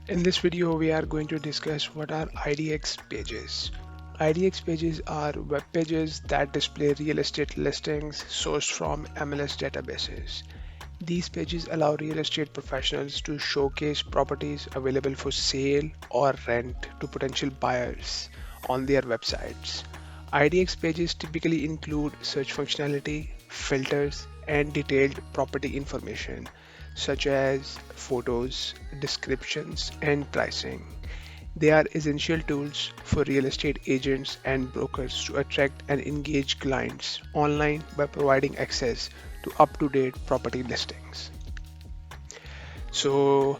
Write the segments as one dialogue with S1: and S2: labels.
S1: In this video, we are going to discuss what are IDX pages. IDX pages are web pages that display real estate listings sourced from MLS databases. These pages allow real estate professionals to showcase properties available for sale or rent to potential buyers on their websites. IDX pages typically include search functionality, filters, and detailed property information such as photos, descriptions, and pricing. They are essential tools for real estate agents and brokers to attract and engage clients online by providing access to up-to-date property listings. So,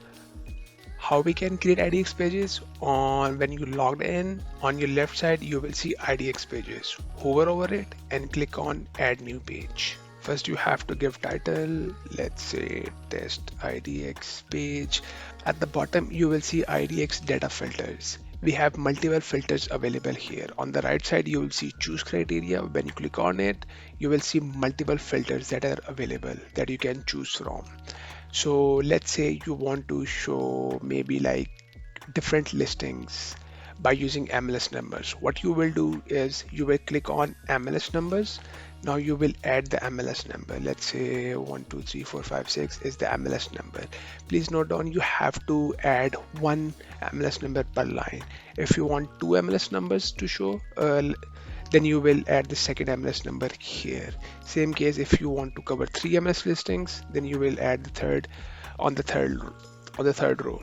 S1: how we can create IDX pages? On when you logged in, on your left side you will see IDX pages. Hover over it and click on add new page. First you have to give title, let's say test IDX page. At the bottom you will see IDX data filters. We have multiple filters available here. On the right side you will see choose criteria. When you click on it, you will see multiple filters that are available that you can choose from. So let's say you want to show maybe like different listings by using MLS numbers. What you will do is you will click on MLS numbers. Now you will add the MLS number. Let's say 12345 6 is the MLS number. Please note down you have to add one MLS number per line. If you want two MLS numbers to show, then you will add the second MLS number here. Same case if you want to cover three MLS listings, then you will add the third on the third on the third row.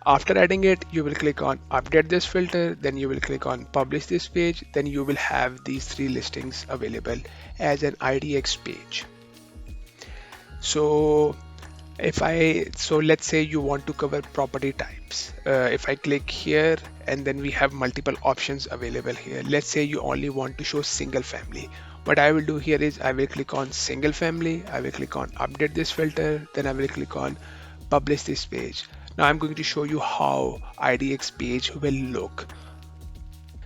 S1: After adding it, you will click on update this filter, then you will click on publish this page, then you will have these three listings available as an IDX page. So let's say you want to cover property types. If I click here and then we have multiple options available here. Let's say you only want to show single family. What I will do here is I will click on single family, I will click on update this filter, then I will click on publish this page. Now I'm going to show you how IDX page will look.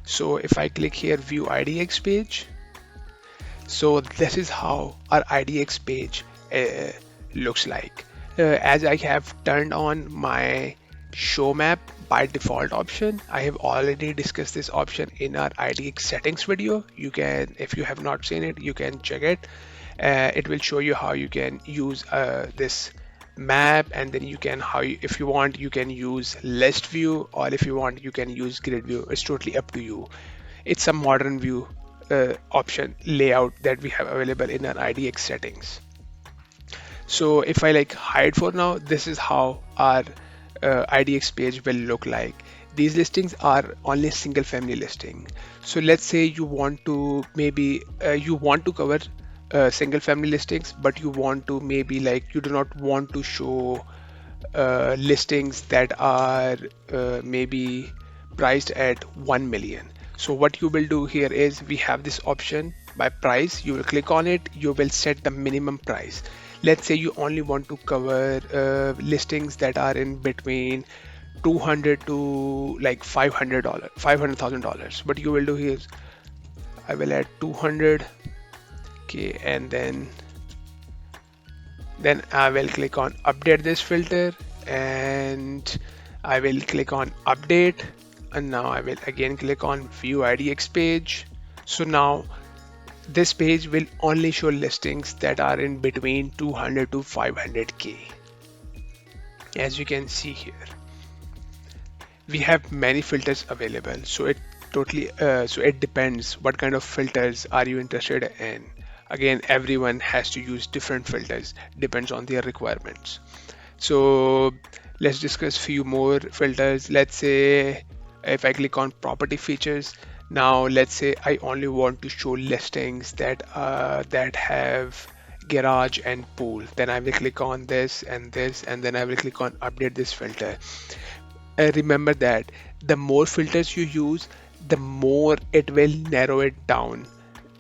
S1: So if I click here view IDX page, so this is how our IDX page looks like. As I have turned on my show map by default option, I have already discussed this option in our IDX settings video. You can, if you have not seen it, you can check it. It will show you how you can use this map, and then you can if you want you can use list view, or if you want you can use grid view. It's totally up to you. It's a modern view option layout that we have available in our IDX settings. So if I like hide for now, this is how our IDX page will look like. These listings are only single family listing. So let's say you want to maybe you want to cover single family listings, but you want to maybe like you do not want to show listings that are maybe priced at 1 million. So what you will do here is we have this option by price. You will click on it, you will set the minimum price. Let's say you only want to cover listings that are in between 200 to like $500,000. What you will do here is I will add 200. Okay, and then I will click on update this filter, and I will click on update, and now I will again click on view IDX page. So now this page will only show listings that are in between 200 to 500k. As you can see here, we have many filters available, so it depends what kind of filters are you interested in. Again, everyone has to use different filters, depends on their requirements. So let's discuss few more filters. Let's say if I click on property features, now let's say I only want to show listings that have garage and pool. Then I will click on this, and then I will click on update this filter. Remember that the more filters you use, the more it will narrow it down,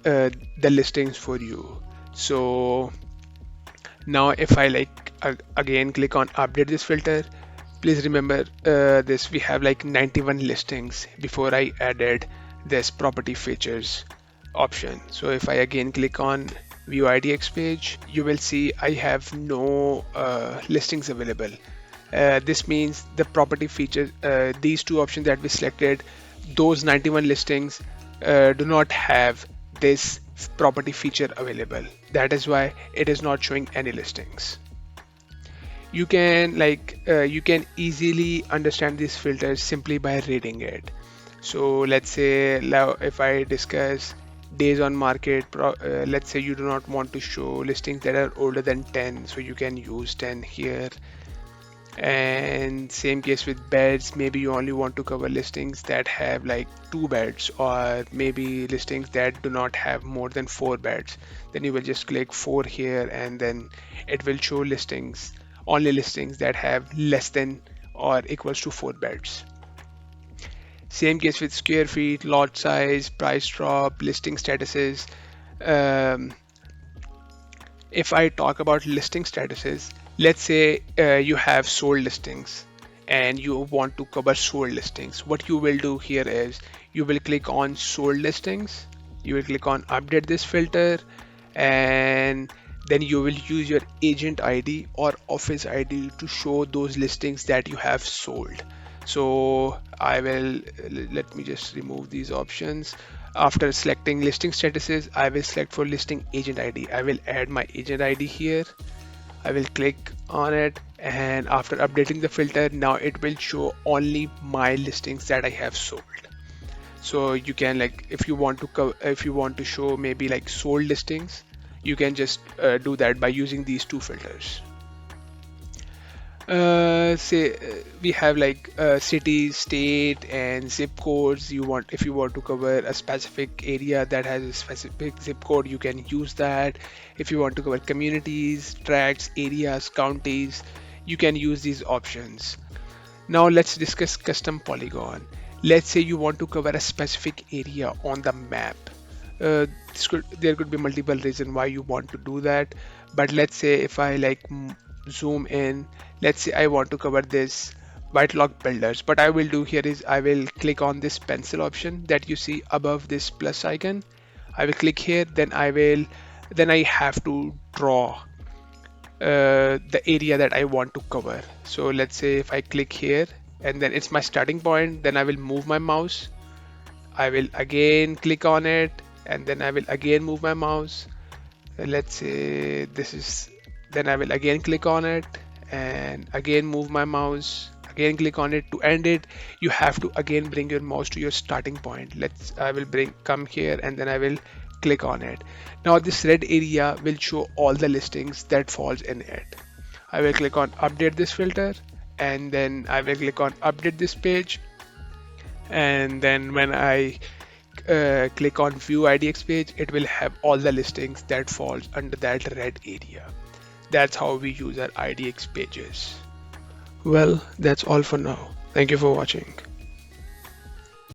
S1: the listings for you. So now if I like again click on update this filter, please remember this we have like 91 listings before I added this property features option. So if I again click on view IDX page, you will see I have no listings available. This means the property features, these two options that we selected, those 91 listings do not have this property feature available. That is why it is not showing any listings. You can easily understand these filters simply by reading it. So let's say now if I discuss days on market, let's say you do not want to show listings that are older than 10, so you can use 10 here. And same case with beds, maybe you only want to cover listings that have like 2 beds, or maybe listings that do not have more than 4 beds. Then you will just click 4 here, and then it will show listings, only listings that have less than or equals to 4 beds. Same case with square feet, lot size, price drop, listing statuses. um, if I talk about listing statuses, let's say you have sold listings and you want to cover sold listings. What you will do here is you will click on sold listings, you will click on update this filter, and then you will use your agent ID or office ID to show those listings that you have sold. So I will, let me just remove these options. After selecting listing statuses, I will select for listing agent ID. I will add my agent ID here. I will click on it, and after updating the filter, now it will show only my listings that I have sold. So you can, like, if you want to if you want to show maybe like sold listings, you can just do that by using these two filters. Say we have like city, state, and zip codes. You want, if you want to cover a specific area that has a specific zip code, you can use that. If you want to cover communities, tracts, areas, counties, you can use these options. Now let's discuss custom polygon. Let's say you want to cover a specific area on the map. There could be multiple reasons why you want to do that, but let's say if I like zoom in, let's say I want to cover this white lock builders. What I will do here is I will click on this pencil option that you see above this plus icon. I will click here, then I have to draw the area that I want to cover. So let's say if I click here and then it's my starting point, then I will move my mouse. I will again click on it, and then I will again move my mouse. Let's say this is, then I will again click on it and again move my mouse, again click on it. To end it, you have to again bring your mouse to your starting point. I will come here, and then I will click on it. Now this red area will show all the listings that falls in it. I will click on update this filter, and then I will click on update this page, and then when I click on view IDX page, it will have all the listings that falls under that red area. That's how we use our IDX pages. Well, that's all for now. Thank you for watching.